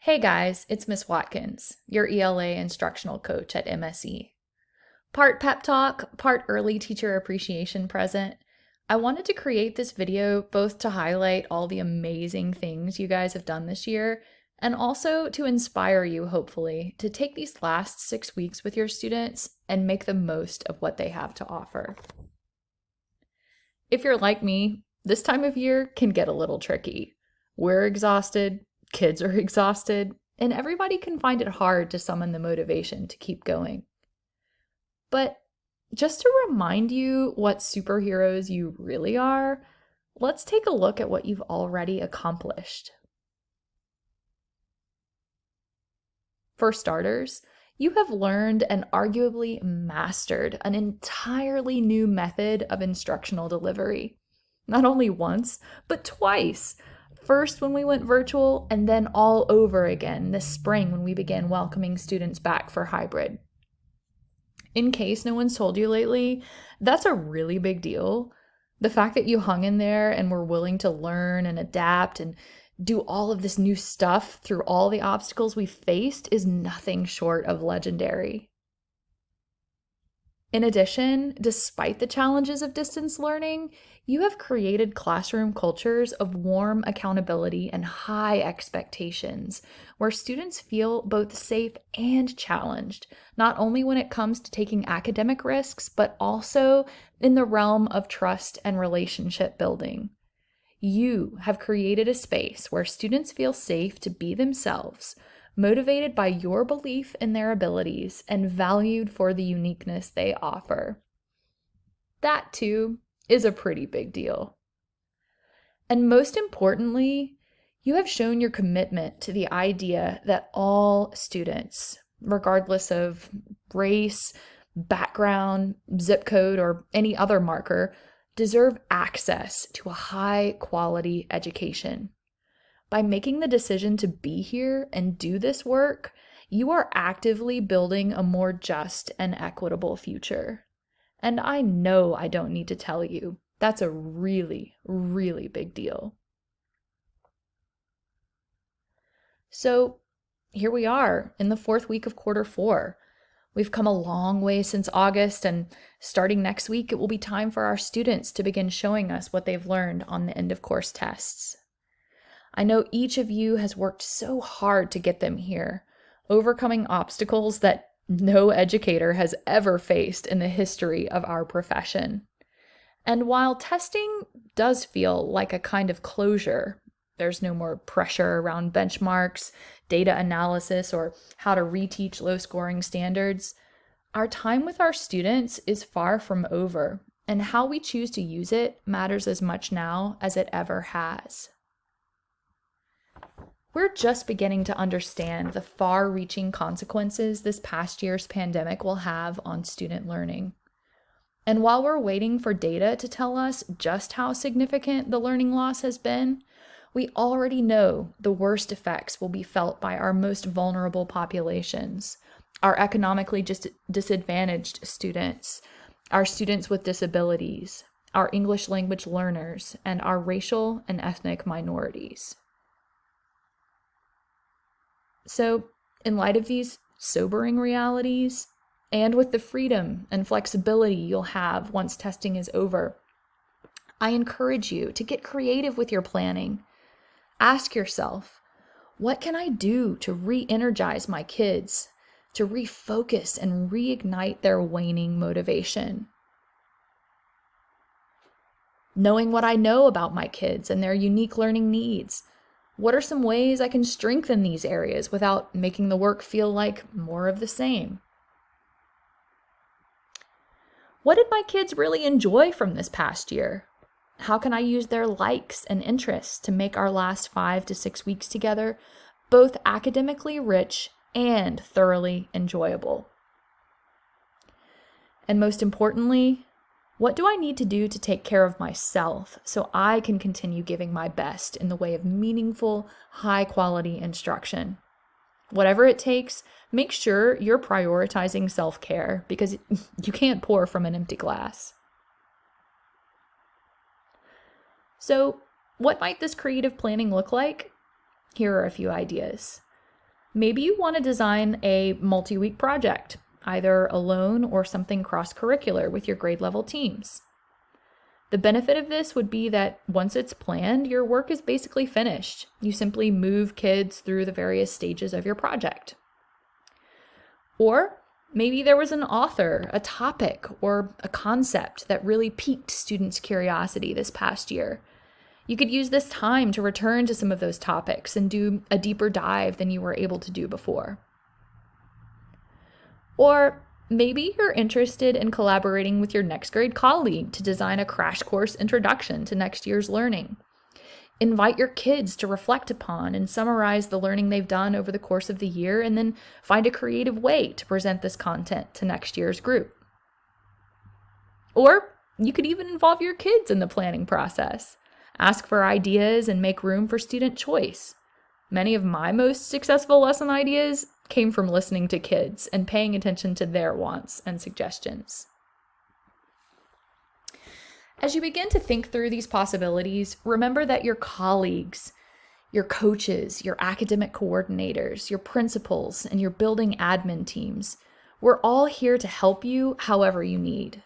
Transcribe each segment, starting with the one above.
Hey guys, it's Miss Watkins, your ELA instructional coach at MSE. Part pep talk, part early teacher appreciation present. I wanted to create this video both to highlight all the amazing things you guys have done this year and also to inspire you, hopefully, to take these last 6 weeks with your students and make the most of what they have to offer. If you're like me, this time of year can get a little tricky. We're exhausted, kids are exhausted, and everybody can find it hard to summon the motivation to keep going. But just to remind you what superheroes you really are, let's take a look at what you've already accomplished. For starters, you have learned and arguably mastered an entirely new method of instructional delivery. Not only once, but twice. First when we went virtual, and then all over again this spring when we began welcoming students back for hybrid. In case no one's told you lately, that's a really big deal. The fact that you hung in there and were willing to learn and adapt and do all of this new stuff through all the obstacles we faced is nothing short of legendary. In addition, despite the challenges of distance learning, you have created classroom cultures of warm accountability and high expectations, where students feel both safe and challenged, not only when it comes to taking academic risks, but also in the realm of trust and relationship building. You have created a space where students feel safe to be themselves, motivated by your belief in their abilities and valued for the uniqueness they offer. That, too, is a pretty big deal. And most importantly, you have shown your commitment to the idea that all students, regardless of race, background, zip code, or any other marker, deserve access to a high-quality education. By making the decision to be here and do this work, you are actively building a more just and equitable future. And I know I don't need to tell you, that's a really, really big deal. So here we are in the fourth week of quarter four. We've come a long way since August, and starting next week, it will be time for our students to begin showing us what they've learned on the end of course tests. I know each of you has worked so hard to get them here, overcoming obstacles that no educator has ever faced in the history of our profession. And while testing does feel like a kind of closure, there's no more pressure around benchmarks, data analysis, or how to reteach low-scoring standards, our time with our students is far from over, and how we choose to use it matters as much now as it ever has. We're just beginning to understand the far-reaching consequences this past year's pandemic will have on student learning. And while we're waiting for data to tell us just how significant the learning loss has been, we already know the worst effects will be felt by our most vulnerable populations, our economically disadvantaged students, our students with disabilities, our English language learners, and our racial and ethnic minorities. So, in light of these sobering realities, and with the freedom and flexibility you'll have once testing is over, I encourage you to get creative with your planning. Ask yourself, what can I do to re-energize my kids, to refocus and reignite their waning motivation? Knowing what I know about my kids and their unique learning needs, what are some ways I can strengthen these areas without making the work feel like more of the same? What did my kids really enjoy from this past year? How can I use their likes and interests to make our last 5 to 6 weeks together both academically rich and thoroughly enjoyable? And most importantly, what do I need to do to take care of myself so I can continue giving my best in the way of meaningful, high-quality instruction? Whatever it takes, make sure you're prioritizing self-care because you can't pour from an empty glass. So, what might this creative planning look like? Here are a few ideas. maybe you want to design a multi-week project, either alone or something cross-curricular with your grade level teams. The benefit of this would be that once it's planned, your work is basically finished. You simply move kids through the various stages of your project. Or maybe there was an author, a topic, or a concept that really piqued students' curiosity this past year. You could use this time to return to some of those topics and do a deeper dive than you were able to do before. Or maybe you're interested in collaborating with your next grade colleague to design a crash course introduction to next year's learning. Invite your kids to reflect upon and summarize the learning they've done over the course of the year, and then find a creative way to present this content to next year's group. Or you could even involve your kids in the planning process. Ask for ideas and make room for student choice. Many of my most successful lesson ideas came from listening to kids and paying attention to their wants and suggestions. As you begin to think through these possibilities, remember that your colleagues, your coaches, your academic coordinators, your principals, and your building admin teams, we're all here to help you however you need.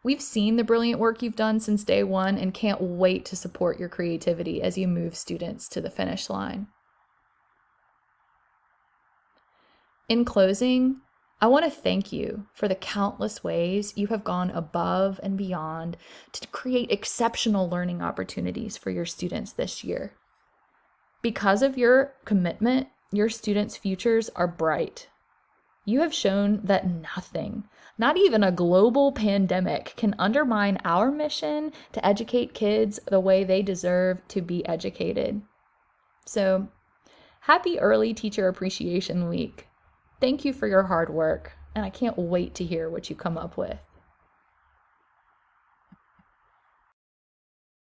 We've seen the brilliant work you've done since day one and can't wait to support your creativity as you move students to the finish line. In closing, I want to thank you for the countless ways you have gone above and beyond to create exceptional learning opportunities for your students this year. Because of your commitment, your students' futures are bright. You have shown that nothing, not even a global pandemic, can undermine our mission to educate kids the way they deserve to be educated. So, happy early Teacher Appreciation Week. Thank you for your hard work, and I can't wait to hear what you come up with.